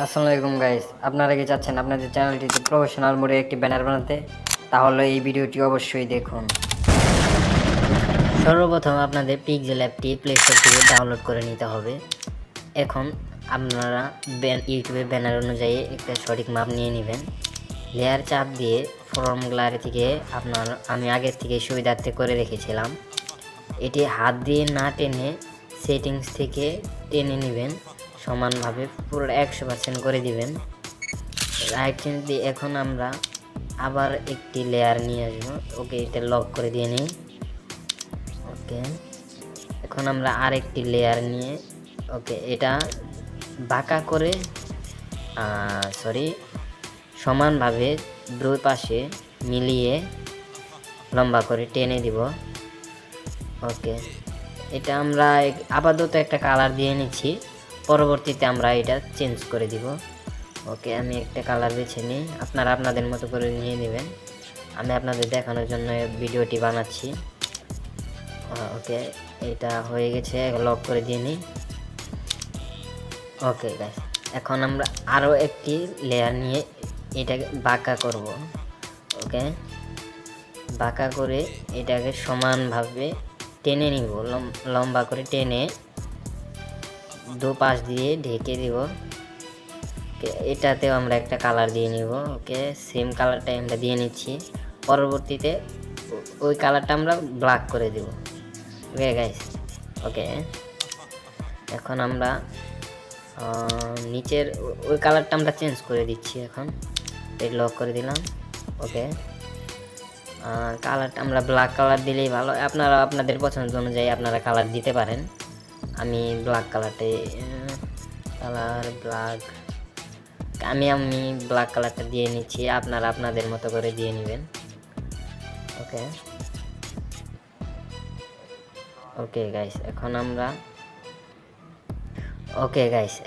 আসসালামু আলাইকুম গাইস, আপনারা কি চাচ্ছেন আপনাদের চ্যানেলটিতে প্রফেশনাল মোডে একটি ব্যানার বানাতে? তাহলে এই ভিডিওটি অবশ্যই দেখুন। সর্বপ্রথম আপনাদের পিক্সেল অ্যাপটি প্লে স্টোর থেকে ডাউনলোড করে নিতে হবে। এখন আপনারা ইউটিউবে ব্যানার অনুযায়ী একটা সঠিক মাপ নিয়ে নেবেন। লেয়ার চাপ দিয়ে ফর্ম গ্যালারি থেকে আমি আগের থেকে সুবিধার্থে করে রেখেছিলাম। এটি হাত দিয়ে না টেনে সেটিংস থেকে টেনে নেবেন, সমানভাবে পুরো 100% করে দিবেন। রাইট চেঞ্জ দিয়ে এখন আমরা আবার একটি লেয়ার নিয়ে আসবো। ওকে, এটা লক করে দিয়ে নিই। ওকে, এখন আমরা আরেকটি লেয়ার নিয়ে এটা বাঁকা করে সমানভাবে দুই পাশে মিলিয়ে লম্বা করে টেনে দিব। ওকে, এটা আমরা আপাতত একটা কালার দিয়ে নিচ্ছি, পরবর্তীতে আমরা এটা চেঞ্জ করে দিব। ওকে, আমি একটা কালার বেছে নিই, আপনারা আপনাদের মতো করে নিয়ে নেবেন। আমি আপনাদের দেখানোর জন্য ভিডিওটি বানাচ্ছি। ওকে, এটা হয়ে গেছে, লক করে দিয়ে নিই। ওকে গাইস, এখন আমরা আরও একটি লেয়ার নিয়ে এটাকে বাঁকা করব। ওকে, বাঁকা করে এটাকে সমানভাবে টেনে নিব, লম্বা করে টেনে দু পাশ দিয়ে ঢেকে দিব। এটাতেও আমরা একটা কালার দিয়ে নিব। ওকে, সেম কালারটাই আমরা দিয়ে নিচ্ছি, পরবর্তীতে ওই কালারটা আমরা ব্ল্যাক করে দিব। ওকে গাইস, ওকে, এখন আমরা নিচের ওই কালারটা আমরা চেঞ্জ করে দিচ্ছি। এখন এই লক করে দিলাম। ওকে, কালারটা আমরা ব্ল্যাক কালার দিলেই ভালো, আপনারা আপনাদের পছন্দ অনুযায়ী আপনারা কালার দিতে পারেন। আমি ব্ল্যাক কালারটাই আমি ব্ল্যাক কালারটা দিয়ে নিচ্ছি, আপনারা আপনাদের মতো করে দিয়ে নেবেন। ওকে, ওকে গাইস,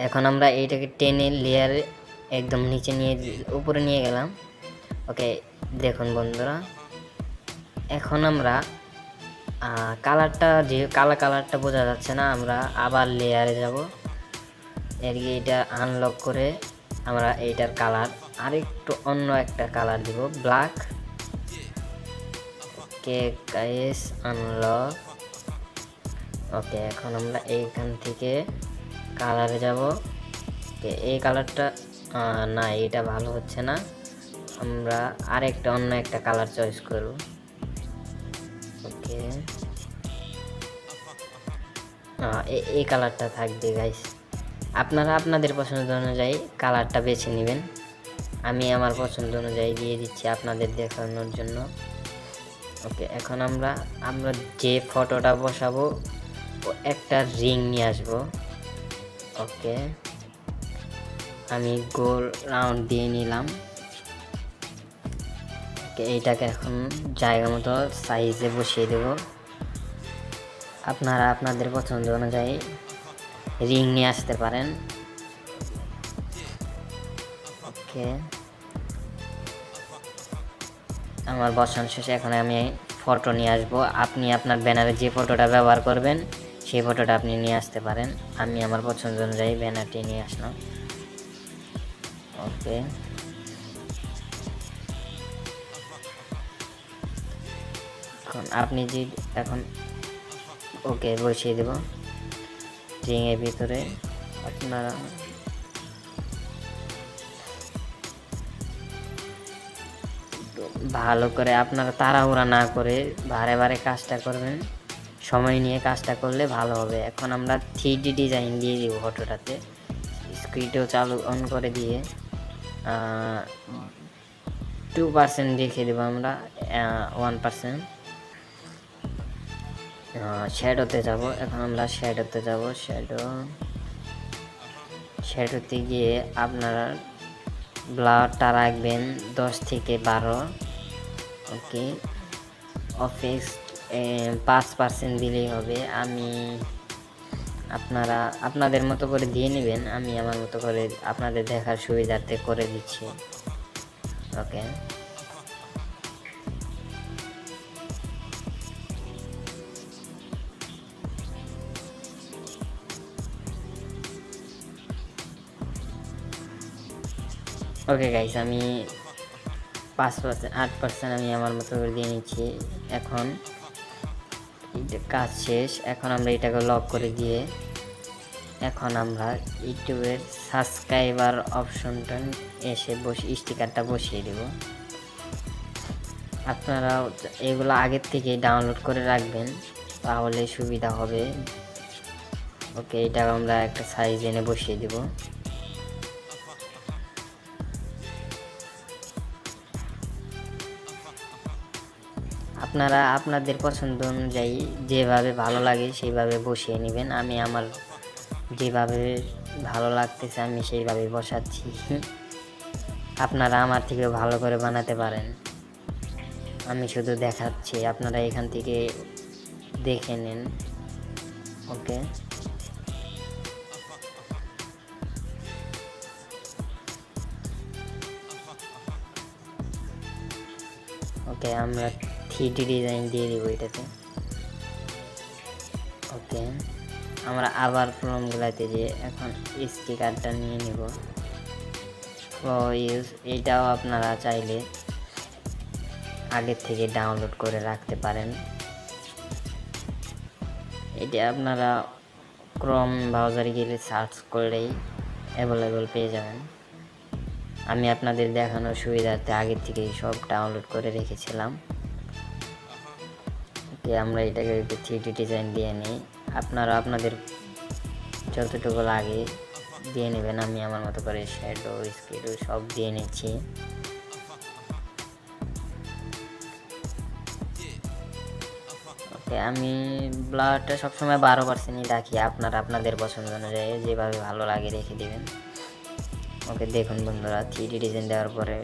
এখন আমরা এইটাকে টেনে লেয়ারে একদম নিচে নিয়ে উপরে নিয়ে গেলাম। ওকে, দেখুন বন্ধুরা, এখন আমরা কালারটা কালারটা বোঝা যাচ্ছে না, আমরা আবার লেয়ারে যাব। এটা আনলক করে আমরা এইটার কালার আরেকটু অন্য একটা কালার দিব, black. Okay guys, unlock. Okay, এখন আমরা এইখান থেকে কালারে যাব। এই কালারটা না, এটা ভালো হচ্ছে না, আমরা আরেকটা অন্য একটা কালার চয়েস করব। ওকে, এই কালারটা থাকবে গাইস, আপনারা আপনাদের পছন্দ অনুযায়ী কালারটা বেছে নেবেন। আমি আমার পছন্দ অনুযায়ী দিয়ে দিচ্ছি আপনাদের দেখানোর জন্য। ওকে, এখন আমরা যে ফটোটা বসাবো একটা রিং নিয়ে আসবো। ওকে, আমি গোল রাউন্ড দিয়ে নিলাম। ওকে, এইটাকে এখন জায়গা মতো সাইজে বসিয়ে দেব। আপনারা আপনাদের পছন্দ অনুযায়ী রিং নিয়ে আসতে পারেন। ওকে, আমার বসানো শেষে এখন আমি ফটো নিয়ে আসবো। আপনি আপনার ব্যানারে যে ফটোটা ব্যবহার করবেন সেই ফটোটা আপনি নিয়ে আসতে পারেন। আমি আমার পছন্দ অনুযায়ী ব্যানারটি নিয়ে আসলাম। ওকে, এখন ওকে বসিয়ে দেব রিংয়ের ভিতরে। আপনারা ভালো করে, আপনারা তাড়াহুড়া না করে বারে বারে কাজটা করবেন, সময় নিয়ে কাজটা করলে ভালো হবে। এখন আমরা 3D ডিজাইন দিয়ে দিব ফটোটাতে, স্ক্রিনটাও চালু অন করে দিয়ে 2% রেখে দেবো আমরা, 1% শ্যাডোতে যাব। এখন আমরা শ্যাডোতে যাব, শ্যাডোতে গিয়ে আপনারা ব্লারটা রাখবেন 10 থেকে 12। ওকে, অফিস 5% দিলেই হবে। আপনারা আপনাদের মতো করে দিয়ে নেবেন, আমি আমার মতো করে আপনাদের দেখার সুবিধার্থে করে দিচ্ছি। ওকে, ওকে গাইস, আমি 5% 8% আমি আমার মতো করে দিয়ে নিচ্ছি। এখন কাজ শেষ। এখন আমরা এটাকে লক করে দিয়ে এখন আমরা ইউটিউবের সাবস্ক্রাইবার অপশনটা এসে স্টিকারটা বসিয়ে দেব। আপনারা এগুলো আগের থেকে ডাউনলোড করে রাখবেন, তাহলে সুবিধা হবে। ওকে, এটা আমরা একটা সাইজ এনে বসিয়ে দেব। আপনারা আপনাদের পছন্দ অনুযায়ী যেভাবে ভালো লাগে সেইভাবে বসিয়ে নেবেন। আমি আমার যেভাবে ভালো লাগতেছে আমি সেইভাবে বসাচ্ছি। আপনারা আমার থেকে ভালো করে বানাতে পারেন, আমি শুধু দেখাচ্ছি, আপনারা এখান থেকে দেখে নিন। ওকে, ওকে আমরা 3D ডিজাইন দিয়ে দিব এটাতে। ওকে, আমরা আবার ফর্মগুলাতে যে এখন স্টিকারটা নিয়ে নিব। ইউজ এটাও আপনারা চাইলে আগের থেকে ডাউনলোড করে রাখতে পারেন। এটা আপনারা ক্রোম ব্রাউজারে গেলে সার্চ করলেই অ্যাভেলেবল পেয়ে যাবেন। আমি আপনাদের দেখানোর সুবিধার্থে আগের থেকেই সব ডাউনলোড করে রেখেছিলাম। ওকে, আমরা এটাকে 3D ডিজাইন দিয়ে নিই। আপনারা আপনাদের যতটুকু লাগে দিয়ে নেবেন। আমি আমার মতো করে শ্যাডো স্কেডো সব দিয়ে নিচ্ছি। ওকে, আমি ব্লারটা সবসময় 12%ই রাখি, আপনারা আপনাদের পছন্দ অনুযায়ী যেভাবে ভালো লাগে রেখে দিবেন। ওকে, দেখুন বন্ধুরা 3D ডিজাইন দেওয়ার পরে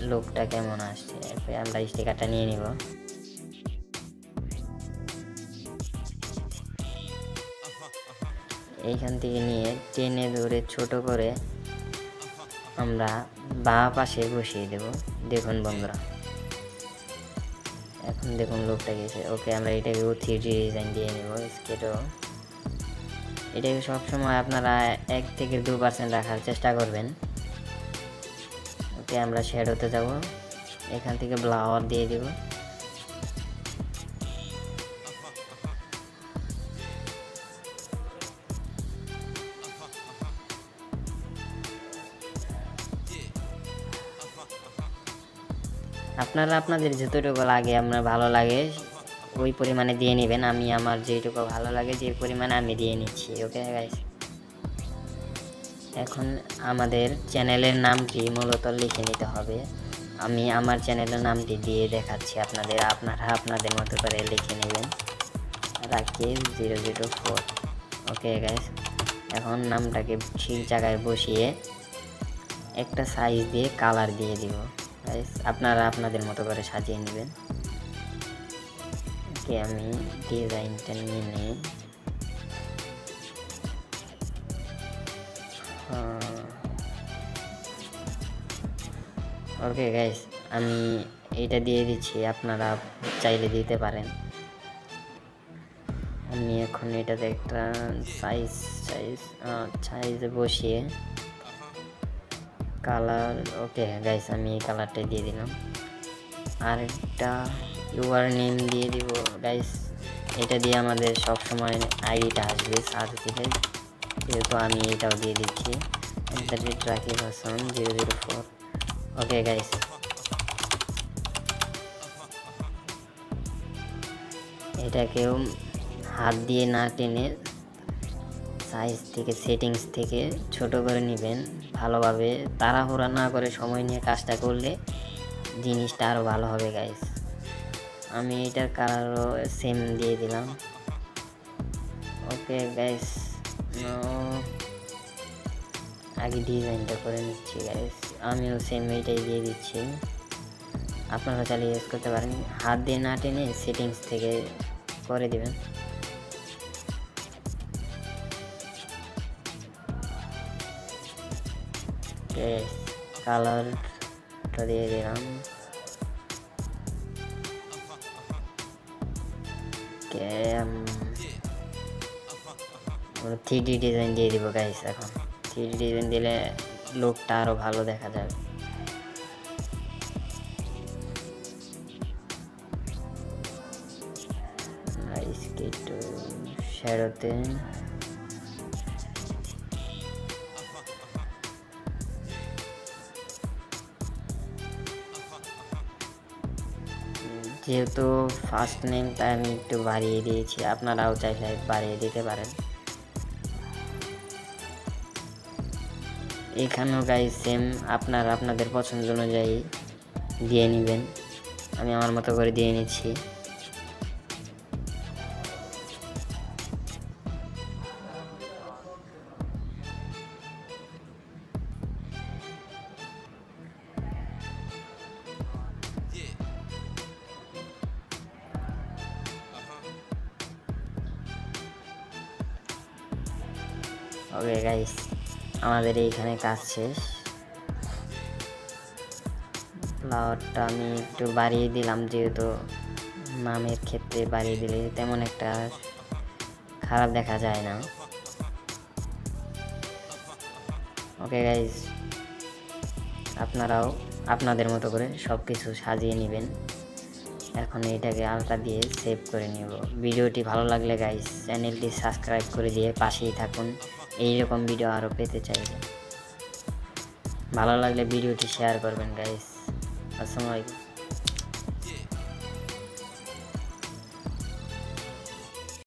লুকটা কেমন আসছে। এরপরে আমরা স্টিকারটা নিয়ে নিব। এইখান থেকে নিয়ে টেনে ধরে ছোট করে আমরা বাঁ পাশে বসিয়ে দেব। দেখুন বন্ধুরা, এখন দেখুন লুকটা গেছে। ওকে, আমরা এটাকে 3D ডিজাইন দিয়ে নিব। স্কেটও এটাকে সবসময় আপনারা 1 থেকে 2% রাখার চেষ্টা করবেন। ওকে, আমরা শ্যাডোতে যাব, এখান থেকে ব্লাওয়ার দিয়ে দিব। আপনারা আপনাদের যতটুকু লাগে আপনার ভালো লাগে ওই পরিমাণে দিয়ে নেবেন। আমি আমার যেটুকু ভালো লাগে যে পরিমাণে আমি দিয়ে নিচ্ছি। ওকে গাইস, এখন আমাদের চ্যানেলের নামটি মূলত লিখে নিতে হবে। আমি আমার চ্যানেলের নামটি দিয়ে দেখাচ্ছি আপনাদের, আপনারা আপনাদের মতো করে লিখে নেবেন, রাকিব 004। ওকে গাইস, এখন নামটাকে ঠিক জায়গায় বসিয়ে একটা সাইজ দিয়ে কালার দিয়ে দিব। গাইস, আপনারা আপনাদের মতো করে সাজিয়ে নেবেন। ওকে, আমি ডিজাইনটা নিয়ে নিই। ওকে গাইস, আমি এটা দিয়ে দিচ্ছি, আপনারা চাইলে দিতে পারেন। আমি এখন এটাতে একটা সাইজে বসিয়ে কালার। ওকে গাইস, আমি এই কালারটা দিয়ে দিলাম। আর একটা ইউআর নেম দিয়ে দিব গাইস। এটা দিয়ে আমাদের সব সময় আইডিটা আসবে সার্চ দিলে, যেহেতু আমি এটাও দিয়ে দিচ্ছি রাকিব হাসান 004। ওকে গাইস, এটাকেও হাত দিয়ে না টেনে সাইজ থেকে সেটিংস থেকে ছোট করে নেবেন ভালোভাবে। তাড়াহুড়া না করে সময় নিয়ে কাজটা করলে জিনিসটা আরও ভালো হবে গাইস। আমি এটার কালারও সেম দিয়ে দিলাম। ওকে গাইস, আগে ডিজাইনটা করে নিচ্ছি গাইস। আমিও সেম এইটাই দিয়ে দিচ্ছি, আপনারা চাইলে ইউজ করতে পারেন। হাত দিয়ে না টেনে সেটিংস থেকে করে দেবেন। কালারটা দিয়ে দিলাম। 3D ডিজাইন দিয়ে দিব গাইস। এখন 3D ডিজাইন দিলে লুকটা আরও ভালো দেখা যাবে। একটু শ্যাডোতে যেহেতু ফার্স্ট নেম তাই আমি একটু বাড়িয়ে দিয়েছি, আপনারাও চাইলে বাড়িয়ে দিতে পারেন। এখানেও গাইস সেম আপনারা আপনাদের পছন্দ অনুযায়ী দিয়ে নেবেন। আমি আমার মতো করে দিয়ে নিচ্ছি। ওকে গাইস, আমাদের এইখানে কাজ শেষ। ফ্লাওয়ারটা আমি একটু বাড়িয়ে দিলাম, যেহেতু নামের ক্ষেত্রে বাড়িয়ে দিলে তেমন একটা খারাপ দেখা যায় না। ওকে গাইস, আপনারাও আপনাদের মতো করে সব কিছু সাজিয়ে নেবেন। এখন এটাকে আলটা দিয়ে সেভ করে নেব। ভিডিওটি ভালো লাগলে গাইস চ্যানেলটি সাবস্ক্রাইব করে দিয়ে পাশেই থাকুন, এইরকম ভিডিও আরও পেতে চাইলে। ভালো লাগলে ভিডিওটি শেয়ার করবেন গাইস। আসসালামু আলাইকুম।